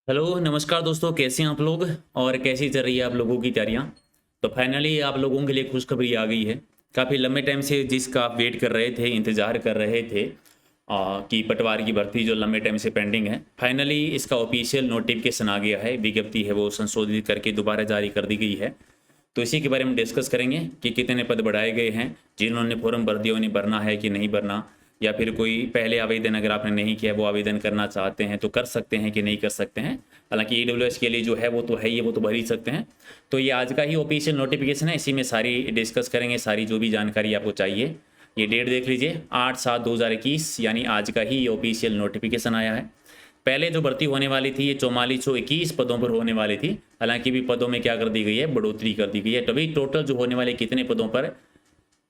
Hello नमस्कार दोस्तों, कैसे हैं आप लोग और कैसी चल रही है आप लोगों की तैयारियां। तो फाइनली आप लोगों के लिए खुशखबरी आ गई है। काफ़ी लंबे टाइम से जिसका आप वेट कर रहे थे, इंतज़ार कर रहे थे कि पटवारी की भर्ती जो लंबे टाइम से पेंडिंग है, फाइनली इसका ऑफिशियल नोटिफिकेशन आ गया है। विज्ञप्ति है वो संशोधित करके दोबारा जारी कर दी गई है। तो इसी के बारे में डिस्कस करेंगे कि कितने पद बढ़ाए गए हैं, जिन्होंने फॉर्म भर दिया उन्हें भरना है कि नहीं भरना, या फिर कोई पहले आवेदन अगर आपने नहीं किया वो आवेदन करना चाहते हैं तो कर सकते हैं कि नहीं कर सकते हैं। हालांकि ईडब्ल्यूएस के लिए जो है वो तो है ही, वो तो भर ही सकते हैं। तो ये आज का ही ऑफिशियल नोटिफिकेशन है, इसी में सारी डिस्कस करेंगे, सारी जो भी जानकारी आपको चाहिए। ये डेट देख लीजिए 8/7/2021, यानी आज का ही ऑफिशियल नोटिफिकेशन आया है। पहले जो भर्ती होने वाली थी ये 4421 पदों पर होने वाली थी। हालांकि भी पदों में क्या कर दी गई है, बढ़ोतरी कर दी गई है। तभी टोटल जो होने वाले कितने पदों पर,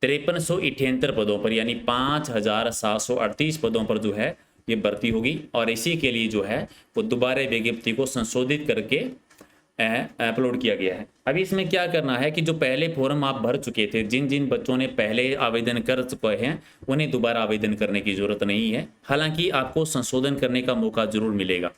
5378 पदों पर, यानी 5738 पदों पर जो है ये भर्ती होगी। और इसी के लिए जो है वो दोबारा विज्ञप्ति को संशोधित करके अपलोड किया गया है। अभी इसमें क्या करना है कि जो पहले फॉर्म आप भर चुके थे, जिन जिन बच्चों ने पहले आवेदन कर चुके हैं उन्हें दोबारा आवेदन करने की ज़रूरत नहीं है। हालांकि आपको संशोधन करने का मौका जरूर मिलेगा।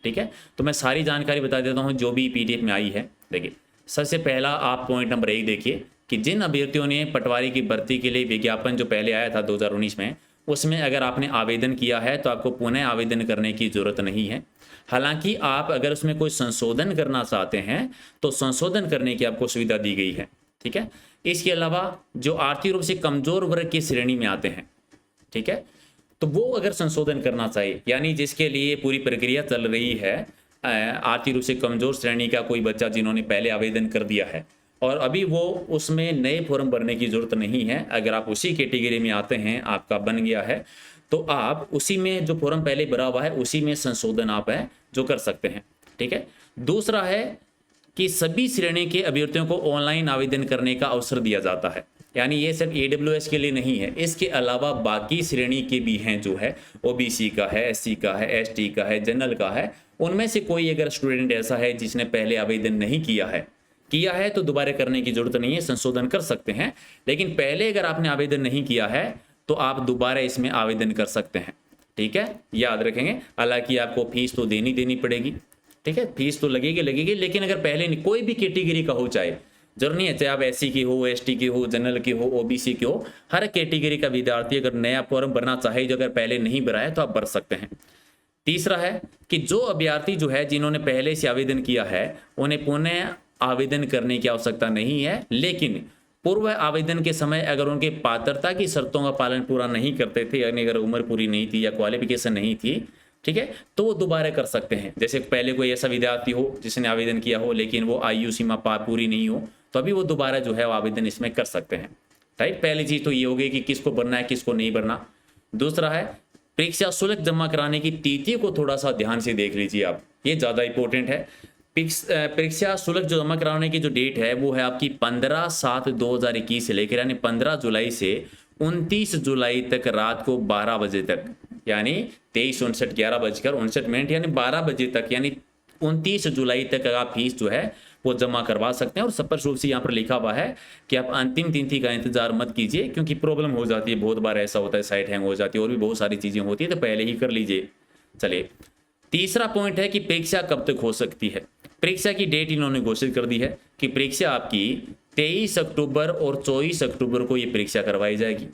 ठीक है, तो मैं सारी जानकारी बता देता हूँ जो भी पीडीएफ में आई है। देखिए, सबसे पहला आप पॉइंट नंबर 1 देखिए कि जिन अभ्यर्थियों ने पटवारी की भर्ती के लिए विज्ञापन जो पहले आया था 2019 में, उसमें अगर आपने आवेदन किया है तो आपको पुनः आवेदन करने की ज़रूरत नहीं है। हालांकि आप अगर उसमें कोई संशोधन करना चाहते हैं तो संशोधन करने की आपको सुविधा दी गई है। ठीक है, इसके अलावा जो आर्थिक रूप से कमजोर वर्ग की श्रेणी में आते हैं, ठीक है, तो वो अगर संशोधन करना चाहिए, यानी जिसके लिए पूरी प्रक्रिया चल रही है, आर्थिक रूप से कमजोर श्रेणी का कोई बच्चा जिन्होंने पहले आवेदन कर दिया है और अभी वो उसमें नए फॉर्म भरने की जरूरत नहीं है, अगर आप उसी कैटेगरी में आते हैं, आपका बन गया है, तो आप उसी में जो फॉर्म पहले भरा हुआ है उसी में संशोधन आप है जो कर सकते हैं। ठीक है, दूसरा है कि सभी श्रेणी के अभ्यर्थियों को ऑनलाइन आवेदन करने का अवसर दिया जाता है। यानी ये सिर्फ ईडब्ल्यूएस के लिए नहीं है, इसके अलावा बाकी श्रेणी के भी हैं, जो है ओबीसी का है, एससी का है, एसटी का है, जनरल का है। उनमें से कोई अगर स्टूडेंट ऐसा है जिसने पहले आवेदन नहीं किया है तो दोबारा करने की जरूरत नहीं है, संशोधन कर सकते हैं। लेकिन पहले अगर आपने आवेदन नहीं किया है तो आप दोबारा इसमें आवेदन कर सकते हैं। ठीक है, याद रखेंगे। हालांकि आपको फीस तो देनी पड़ेगी। ठीक है, फीस तो लगेगी, लेकिन अगर पहले नहीं, कोई भी कैटेगरी का हो, चाहे जरूर नहीं है, चाहे आप एससी की हो, एसटी की हो, जनरल की हो, ओबीसी की हो, हर कैटेगरी का विद्यार्थी अगर नया फॉर्म भरना चाहे, जो अगर पहले नहीं भरा है तो आप भर सकते हैं। तीसरा है कि जो अभ्यर्थी जो है जिन्होंने पहले से आवेदन किया है उन्हें पुनः आवेदन करने की आवश्यकता नहीं है, लेकिन पूर्व आवेदन के समय अगर उनके पात्रता की शर्तों का पालन पूरा नहीं करते थे, यानी अगर उम्र पूरी नहीं थी या क्वालिफिकेशन नहीं थी, ठीक है, तो वो दोबारा कर सकते हैं। जैसे पहले कोई ऐसा विद्यार्थी हो जिसने आवेदन किया हो लेकिन वो आयु सीमा पूरी नहीं हो, तो अभी वो दोबारा जो है वो आवेदन इसमें कर सकते हैं। राइट, पहली चीज़ तो ये हो गई कि किसको भरना है, किसको नहीं भरना। दूसरा है परीक्षा शुल्क जमा कराने की तिथि को थोड़ा सा ध्यान से देख लीजिए आप, ये ज़्यादा इंपॉर्टेंट है। परीक्षा शुल्क जो जमा कराने की जो डेट है वो है आपकी 15/7/2021 से लेकर, यानी 15 जुलाई से 29 जुलाई तक रात को 12 बजे तक, यानी 23:59 11:59 यानी 12 बजे तक, यानी 29 जुलाई तक आप फीस जो है वो जमा करवा सकते हैं। और स्पष्ट रूप से यहाँ पर लिखा हुआ है कि आप अंतिम तिथि का इंतजार मत कीजिए, क्योंकि प्रॉब्लम हो जाती है, बहुत बार ऐसा होता है, साइट हैंग हो जाती है और भी बहुत सारी चीज़ें होती है, तो पहले ही कर लीजिए। चलिए, तीसरा पॉइंट है कि परीक्षा कब तक हो सकती है। परीक्षा की डेट इन्होंने घोषित कर दी है कि परीक्षा आपकी 23 अक्टूबर और 24 अक्टूबर को ये परीक्षा करवाई जाएगी।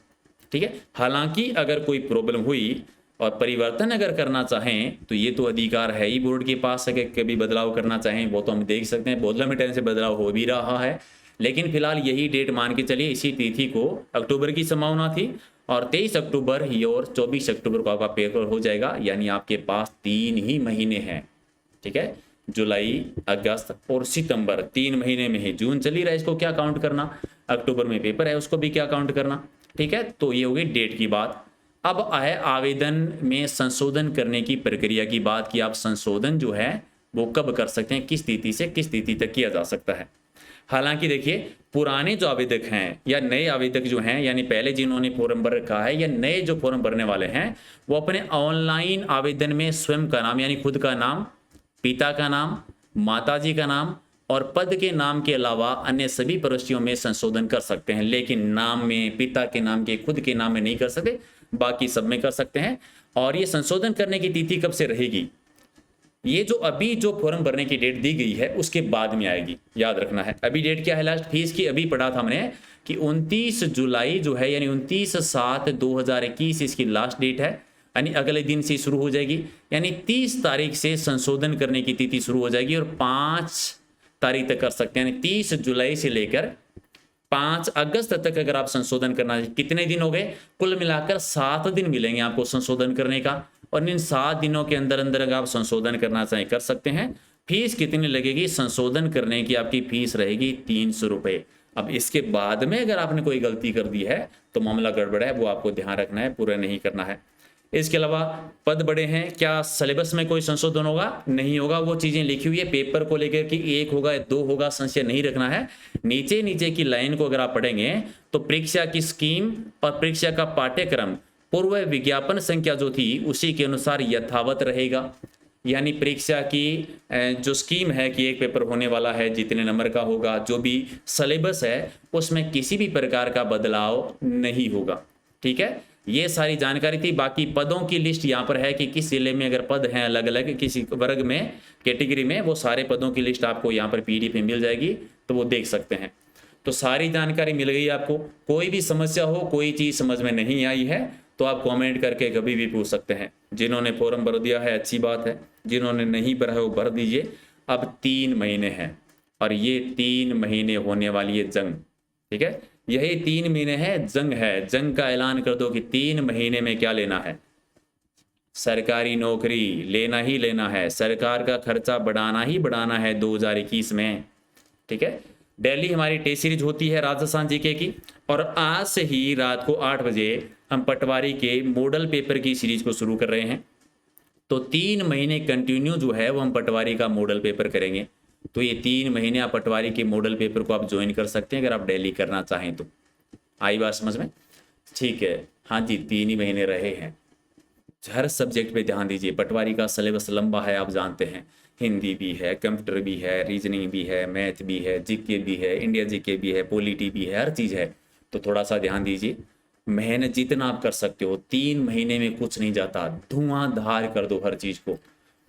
ठीक है, हालांकि अगर कोई प्रॉब्लम हुई और परिवर्तन अगर करना चाहें तो ये तो अधिकार है ही बोर्ड के पास है कि कभी बदलाव करना चाहें, वो तो हम देख सकते हैं, बहुत लंबे टाइम से बदलाव हो भी रहा है। लेकिन फिलहाल यही डेट मान के चलिए, इसी तिथि को अक्टूबर की संभावना थी और 23 अक्टूबर ही और 24 अक्टूबर को आपका पेपर हो जाएगा, यानी आपके पास 3 ही महीने हैं। ठीक है, जुलाई, अगस्त और सितंबर 3 महीने में ही, जून चल ही रहा है, इसको क्या काउंट करना, अक्टूबर में पेपर है उसको भी क्या काउंट करना। ठीक है, तो ये हो गई डेट की बात। अब है आवेदन में संशोधन करने की प्रक्रिया की बात, कि आप संशोधन जो है वो कब कर सकते हैं, किस तिथि से किस तिथि तक किया जा सकता है। हालांकि देखिए, पुराने जो आवेदक हैं या नए आवेदक जो हैं, यानी पहले जिन्होंने फॉर्म भर रखा है या नए जो फॉर्म भरने वाले हैं, वो अपने ऑनलाइन आवेदन में स्वयं का नाम, यानी खुद का नाम, पिता का नाम, माताजी का नाम और पद के नाम के अलावा अन्य सभी प्रविष्टियों में संशोधन कर सकते हैं। लेकिन नाम में, पिता के नाम के, खुद के नाम में नहीं कर सकते, बाकी सब में कर सकते हैं। और ये संशोधन करने की तिथि कब से रहेगी, ये जो अभी जो फॉर्म भरने की डेट दी गई है उसके बाद में आएगी, याद रखना है। अभी डेट क्या है लास्ट फीस की, अभी पढ़ा था हमने कि 29 जुलाई जो है, यानी 29/7/2021 इसकी लास्ट डेट है, यानी अगले दिन से शुरू हो जाएगी। यानी 30 तारीख से संशोधन करने की तिथि शुरू हो जाएगी और 5 तारीख तक कर सकते हैं। यानी 30 जुलाई से लेकर 5 अगस्त तक अगर आप संशोधन करना, कितने दिन हो गए, कुल मिलाकर 7 दिन मिलेंगे आपको संशोधन करने का। और इन 7 दिनों के अंदर अंदर अगर आप संशोधन करना चाहें कर सकते हैं। फीस कितनी लगेगी, संशोधन करने की आपकी फीस रहेगी 300 रुपये। अब इसके बाद में अगर आपने कोई गलती कर दी है तो मामला गड़बड़ है, वो आपको ध्यान रखना है, पूरा नहीं करना है। इसके अलावा पद बड़े हैं, क्या सिलेबस में कोई संशोधन होगा, नहीं होगा। वो चीज़ें लिखी हुई है पेपर को लेकर कि 1 होगा 2 होगा, संशय नहीं रखना है। नीचे नीचे की लाइन को अगर आप पढ़ेंगे तो परीक्षा की स्कीम और परीक्षा का पाठ्यक्रम पूर्व विज्ञापन संख्या जो थी उसी के अनुसार यथावत रहेगा। यानी परीक्षा की जो स्कीम है कि एक पेपर होने वाला है, जितने नंबर का होगा, जो भी सिलेबस है उसमें किसी भी प्रकार का बदलाव नहीं होगा। ठीक है, ये सारी जानकारी थी। बाकी पदों की लिस्ट यहाँ पर है कि किस जिले में अगर पद हैं अलग अलग किसी वर्ग में, कैटेगरी में, वो सारे पदों की लिस्ट आपको यहाँ पर PDF में मिल जाएगी, तो वो देख सकते हैं। तो सारी जानकारी मिल गई आपको। कोई भी समस्या हो, कोई चीज़ समझ में नहीं आई है तो आप कमेंट करके कभी भी पूछ सकते हैं। जिन्होंने फॉर्म भर दिया है अच्छी बात है, जिन्होंने नहीं भरा है वो भर दीजिए। अब 3 महीने हैं और ये 3 महीने होने वाली है जंग। ठीक है, यही 3 महीने है, जंग है। जंग का ऐलान कर दो कि 3 महीने में क्या लेना है, सरकारी नौकरी लेना ही लेना है, सरकार का खर्चा बढ़ाना ही बढ़ाना है 2021 में। ठीक है, डेली हमारी टेस्ट सीरीज होती है राजस्थान जीके की, और आज से ही रात को 8 बजे हम पटवारी के मॉडल पेपर की सीरीज को शुरू कर रहे हैं। तो 3 महीने कंटिन्यू जो है वो हम पटवारी का मॉडल पेपर करेंगे। तो ये 3 महीने आप पटवारी के मॉडल पेपर को आप ज्वाइन कर सकते हैं अगर आप डेली करना चाहें तो। आई बात समझ में? ठीक है, हाँ जी, 3 ही महीने रहे हैं। हर सब्जेक्ट पे ध्यान दीजिए, पटवारी का सिलेबस लंबा है, आप जानते हैं। हिंदी भी है, कंप्यूटर भी है, रीजनिंग भी है, मैथ भी है, जीके भी है, इंडिया जीके भी है, पॉलिटी भी है, हर चीज़ है। तो थोड़ा सा ध्यान दीजिए, मेहनत जितना आप कर सकते हो, 3 महीने में कुछ नहीं जाता, धुआंधार कर दो हर चीज़ को।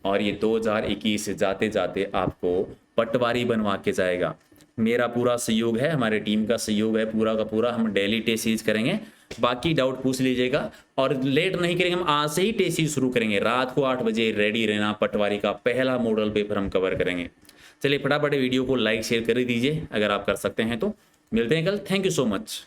और ये 2021 से जाते जाते आपको पटवारी बनवा के जाएगा। मेरा पूरा सहयोग है, हमारे टीम का सहयोग है पूरा का पूरा। हम डेली टेस्ट सीरीज करेंगे, बाकी डाउट पूछ लीजिएगा, और लेट नहीं करेंगे, हम आज से ही टेस्ट सीरीज शुरू करेंगे। रात को 8 बजे रेडी रहना, पटवारी का पहला मॉडल पेपर हम कवर करेंगे। चलिए फटाफट वीडियो को लाइक शेयर कर दीजिए अगर आप कर सकते हैं तो। मिलते हैं कल, थैंक यू सो मच।